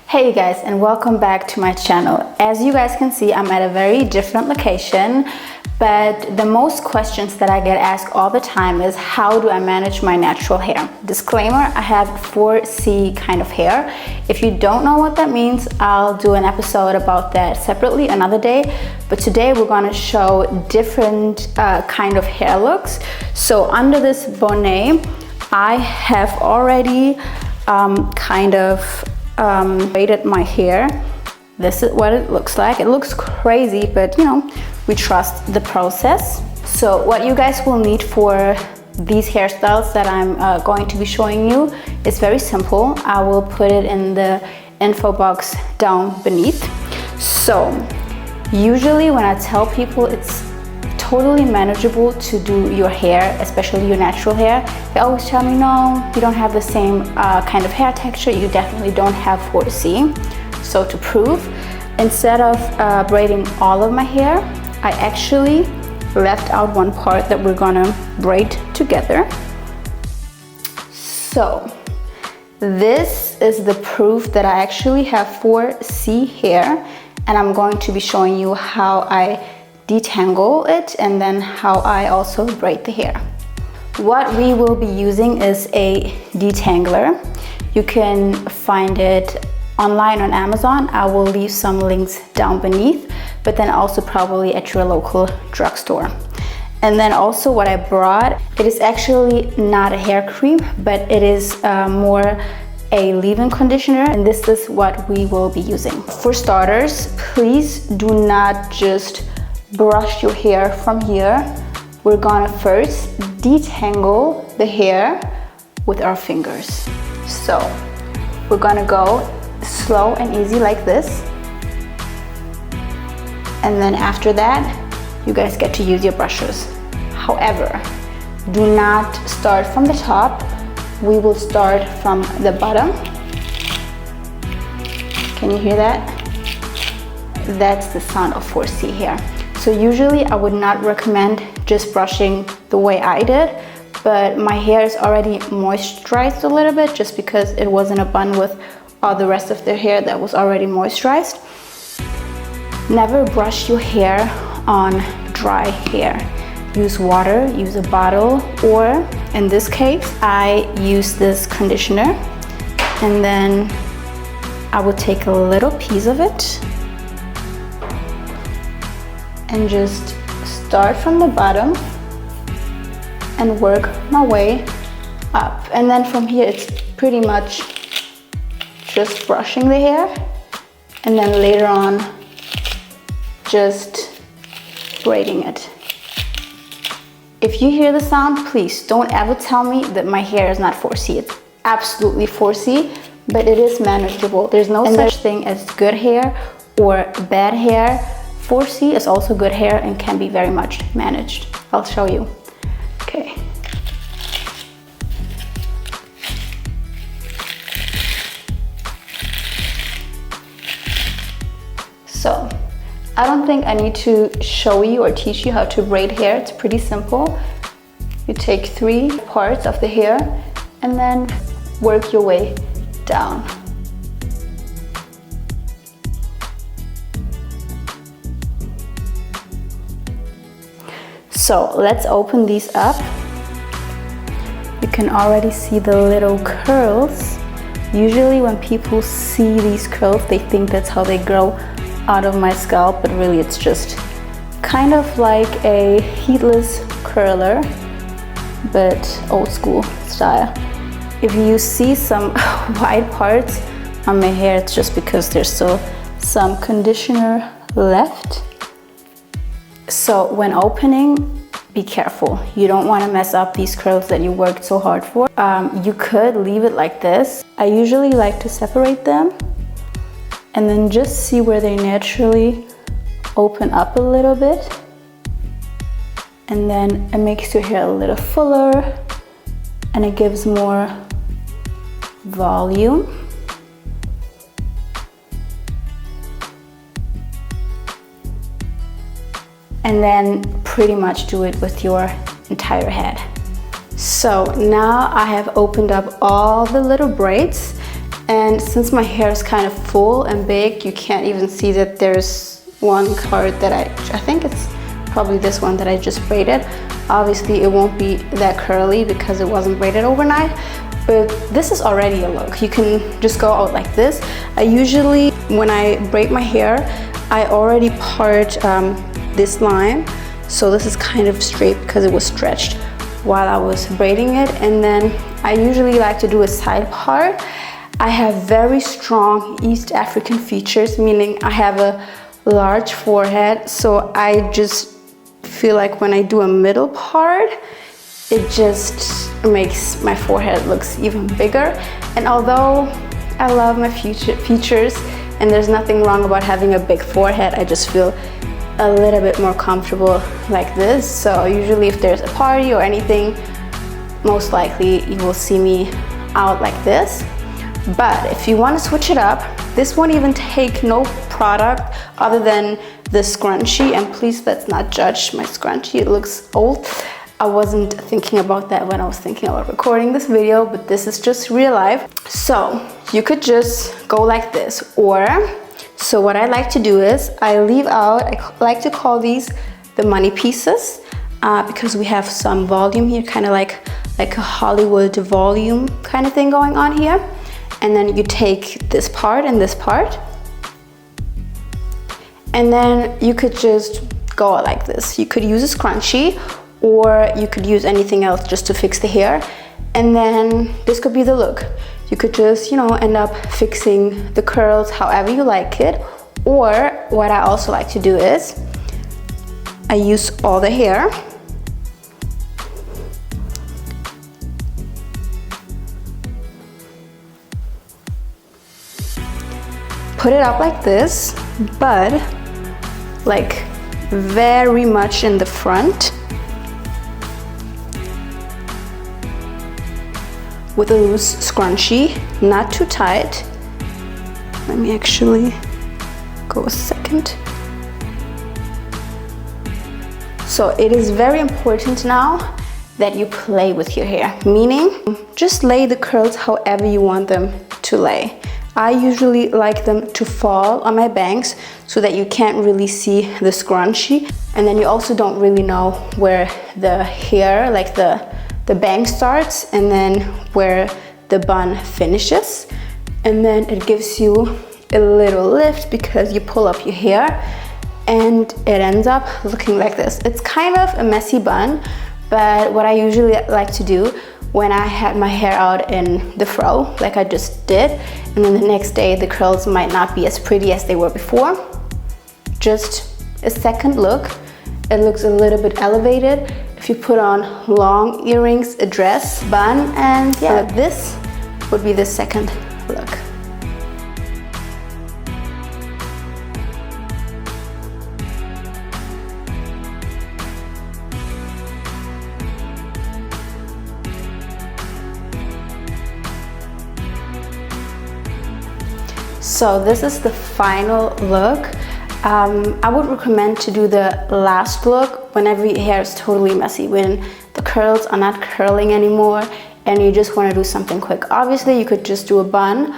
Hey you guys, and welcome back to my channel. As you guys can see, I'm at a very different location, but the most questions that I get asked all the time is how do I manage my natural hair? Disclaimer, I have 4C kind of hair. If you don't know what that means, I'll do an episode about that separately another day, but today we're going to show different kind of hair looks. So under this bonnet, I have already braided my hair. This is what it looks like. It looks crazy, but you know, we trust the process. So what you guys will need for these hairstyles that I'm going to be showing you is very simple. I will put it in the info box down beneath. So usually when I tell people it's totally manageable to do your hair, especially your natural hair, they always tell me, no, you don't have the same kind of hair texture, you definitely don't have 4C. So to prove, instead of braiding all of my hair, I actually left out one part that we're gonna braid together. So this is the proof that I actually have 4C hair, and I'm going to be showing you how I detangle it and then how I also braid the hair. What we will be using is a detangler. You can find it online on Amazon. I will leave some links down beneath, but then also probably at your local drugstore. And then also what I brought, it is actually not a hair cream, but it is more a leave-in conditioner, and this is what we will be using. For starters, please do not just brush your hair from here. We're gonna first detangle the hair with our fingers. So we're gonna go slow and easy like this, and then after that you guys get to use your brushes. However, do not start from the top. We will start from the bottom. Can you hear that? That's the sound of 4C hair. So usually I would not recommend just brushing the way I did, but my hair is already moisturized a little bit just because it was in a bun with all the rest of their hair that was already moisturized. Never brush your hair on dry hair. Use water, use a bottle, or in this case, I use this conditioner, and then I will take a little piece of it and just start from the bottom and work my way up. And then from here, it's pretty much just brushing the hair, and then later on, just braiding it. If you hear the sound, please don't ever tell me that my hair is not 4C. It's absolutely 4C, but it is manageable. There's no such thing as good hair or bad hair. 4C is also good hair and can be very much managed. I'll show you. Okay. So, I don't think I need to show you or teach you how to braid hair. It's pretty simple. You take 3 parts of the hair and then work your way down. So let's open these up. You can already see the little curls. Usually when people see these curls, they think that's how they grow out of my scalp, but really it's just kind of like a heatless curler, but old school style. If you see some white parts on my hair, it's just because there's still some conditioner left. So when opening, be careful. You don't want to mess up these curls that you worked so hard for. You could leave it like this. I usually like to separate them and then just see where they naturally open up a little bit. And then it makes your hair a little fuller and it gives more volume. And then pretty much do it with your entire head. So now I have opened up all the little braids, And since my hair is kind of full and big, you can't even see that there's one part that I think it's probably this one that I just braided. Obviously it won't be that curly because it wasn't braided overnight, but this is already a look. You can just go out like this. I usually, when I braid my hair, I already part this line, so this is kind of straight because it was stretched while I was braiding it. And then I usually like to do a side part. I have very strong East African features, meaning I have a large forehead, so I just feel like when I do a middle part, it just makes my forehead looks even bigger. And although I love my features and there's nothing wrong about having a big forehead, I just feel a little bit more comfortable like this. So usually if there's a party or anything, most likely you will see me out like this. But if you want to switch it up, this won't even take no product other than the scrunchie. And please, let's not judge my scrunchie, it looks old. I wasn't thinking about that when I was thinking about recording this video, but this is just real life. So you could just go like this, or so what I like to do is I leave out, I like to call these the money pieces, because we have some volume here, kind of like a Hollywood volume kind of thing going on here. And then you take this part and this part, and then you could just go like this. You could use a scrunchie, or you could use anything else just to fix the hair. And then this could be the look. You could just, you know, end up fixing the curls however you like it. Or what I also like to do is I use all the hair, put it up like this, but like very much in the front with a loose scrunchie, not too tight. Let me actually go a second. So it is very important now that you play with your hair, meaning just lay the curls however you want them to lay. I usually like them to fall on my bangs so that you can't really see the scrunchie, and then you also don't really know where the hair, like the bang starts and then where the bun finishes. And then it gives you a little lift because you pull up your hair and it ends up looking like this. It's kind of a messy bun, but what I usually like to do when I had my hair out in the fro, like I just did, and then the next day the curls might not be as pretty as they were before, just a second look. It looks a little bit elevated if you put on long earrings, a dress, bun, and yeah, this would be the second look. So this is the final look. I would recommend to do the last look whenever your hair is totally messy, when the curls are not curling anymore and you just want to do something quick. Obviously you could just do a bun,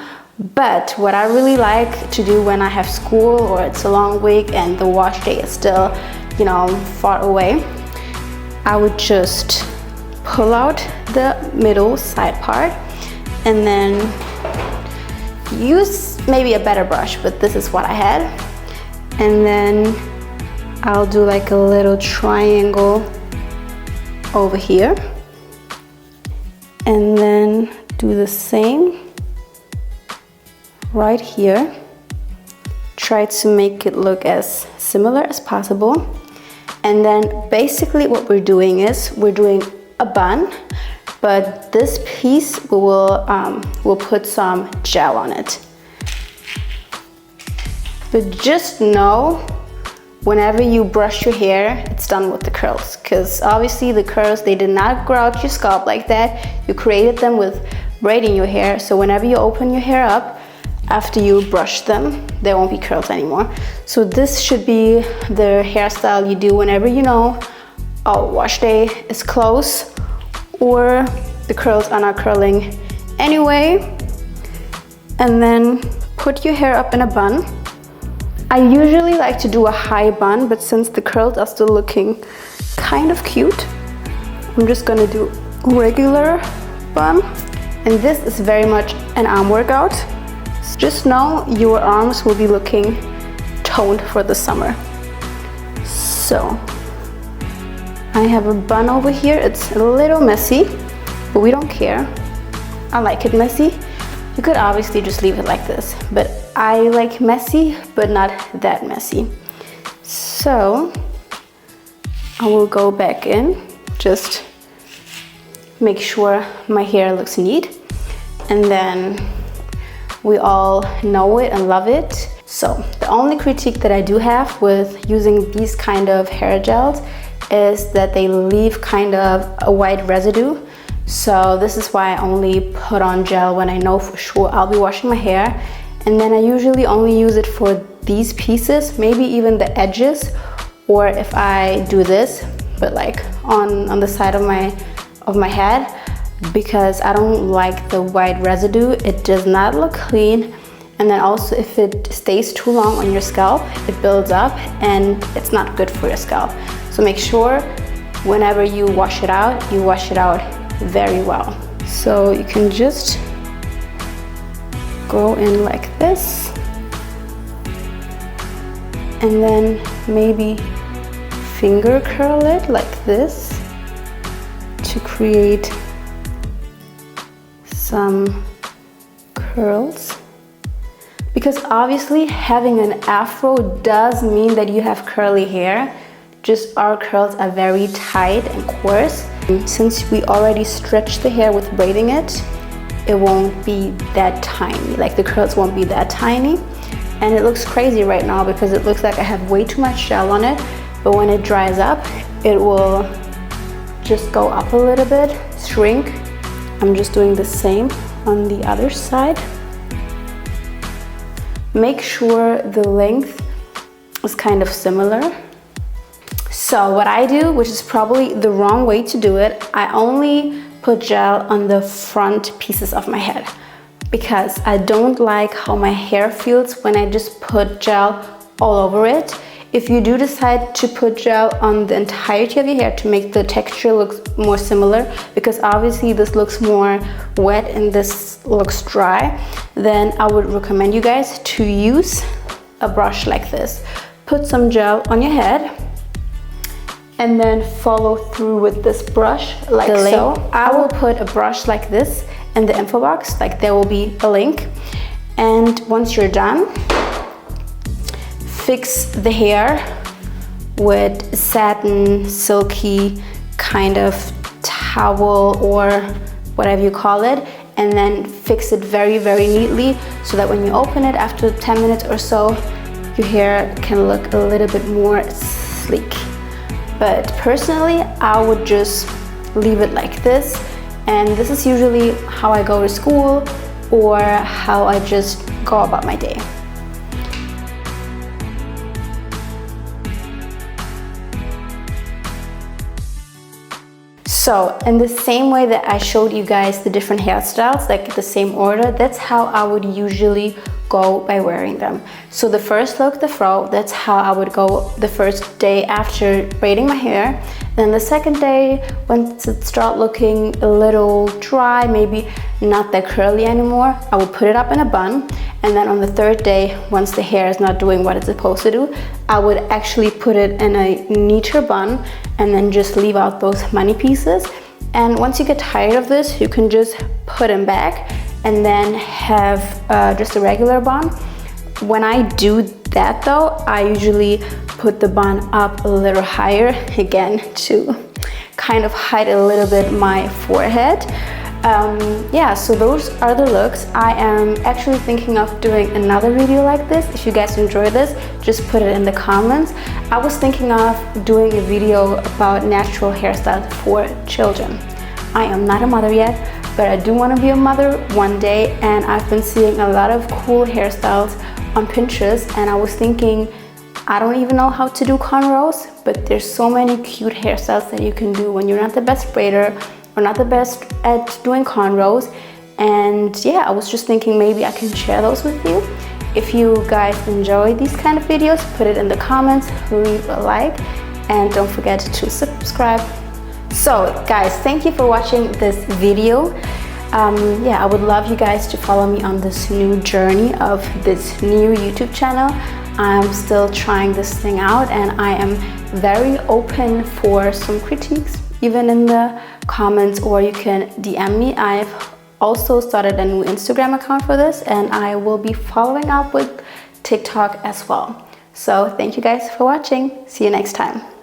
but what I really like to do when I have school or it's a long week and the wash day is still, you know, far away, I would just pull out the middle side part and then use maybe a better brush, but this is what I had. And then I'll do like a little triangle over here. And then do the same right here. Try to make it look as similar as possible. And then basically what we're doing is we're doing a bun, but this piece we'll put some gel on it. But just know whenever you brush your hair, it's done with the curls, because obviously the curls, they did not grow out your scalp like that. You created them with braiding your hair, so whenever you open your hair up after you brush them, there won't be curls anymore. So this should be the hairstyle you do whenever you know, oh, wash day is close or the curls are not curling anyway. and then put your hair up in a bun. I usually like to do a high bun, but since the curls are still looking kind of cute, I'm just gonna do a regular bun. And this is very much an arm workout. So just know your arms will be looking toned for the summer. So I have a bun over here. It's a little messy, but we don't care. I like it messy. You could obviously just leave it like this, but I like messy, but not that messy. So I will go back in, just make sure my hair looks neat. And then we all know it and love it. So the only critique that I do have with using these kind of hair gels is that they leave kind of a white residue. So this is why I only put on gel when I know for sure I'll be washing my hair. And then I usually only use it for these pieces, maybe even the edges, or if I do this, but like on the side of my head, because I don't like the white residue. It does not look clean. And then also if it stays too long on your scalp, it builds up and it's not good for your scalp. So make sure whenever you wash it out very well. So you can just go in like this, and then maybe finger curl it like this to create some curls. Because obviously having an afro does mean that you have curly hair, just our curls are very tight and coarse. Since we already stretched the hair with braiding it, it won't be that tiny, like the curls won't be that tiny. And it looks crazy right now because it looks like I have way too much gel on it, but when it dries up, it will just go up a little bit, shrink. I'm just doing the same on the other side. Make sure the length is kind of similar. So what I do, which is probably the wrong way to do it, I only put gel on the front pieces of my head because I don't like how my hair feels when I just put gel all over it. If you do decide to put gel on the entirety of your hair to make the texture look more similar, because obviously this looks more wet and this looks dry, then I would recommend you guys to use a brush like this. Put some gel on your head and then follow through with this brush like so. I will put a brush like this in the info box, like there will be a link. And once you're done, fix the hair with satin, silky kind of towel or whatever you call it, and then fix it very, very neatly so that when you open it after 10 minutes or so, your hair can look a little bit more sleek. But personally, I would just leave it like this. And this is usually how I go to school or how I just go about my day. So in the same way that I showed you guys the different hairstyles, like the same order, that's how I would usually go by wearing them. So the first look, the fro, that's how I would go the first day after braiding my hair. Then the second day, once it starts looking a little dry, maybe not that curly anymore, I would put it up in a bun. And then on the third day, once the hair is not doing what it's supposed to do, I would actually put it in a neater bun and then just leave out those money pieces. And once you get tired of this, you can just put them back and then have just a regular bun. When I do that though, I usually put the bun up a little higher, again, to kind of hide a little bit my forehead. Yeah, so those are the looks. I am actually thinking of doing another video like this. If you guys enjoy this, just put it in the comments. I was thinking of doing a video about natural hairstyles for children. I am not a mother yet, but I do want to be a mother one day, and I've been seeing a lot of cool hairstyles on Pinterest, and I was thinking, I don't even know how to do cornrows, but there's so many cute hairstyles that you can do when you're not the best braider or not the best at doing cornrows, And yeah, I was just thinking maybe I can share those with you. If you guys enjoy these kind of videos, put it in the comments, leave a like, and don't forget to subscribe. So guys, thank you for watching this video. Yeah, I would love you guys to follow me on this new journey of this new YouTube channel. I'm still trying this thing out, and I am very open for some critiques, even in the comments, or you can DM me. I've also started a new Instagram account for this, and I will be following up with TikTok as well. So thank you guys for watching. See you next time.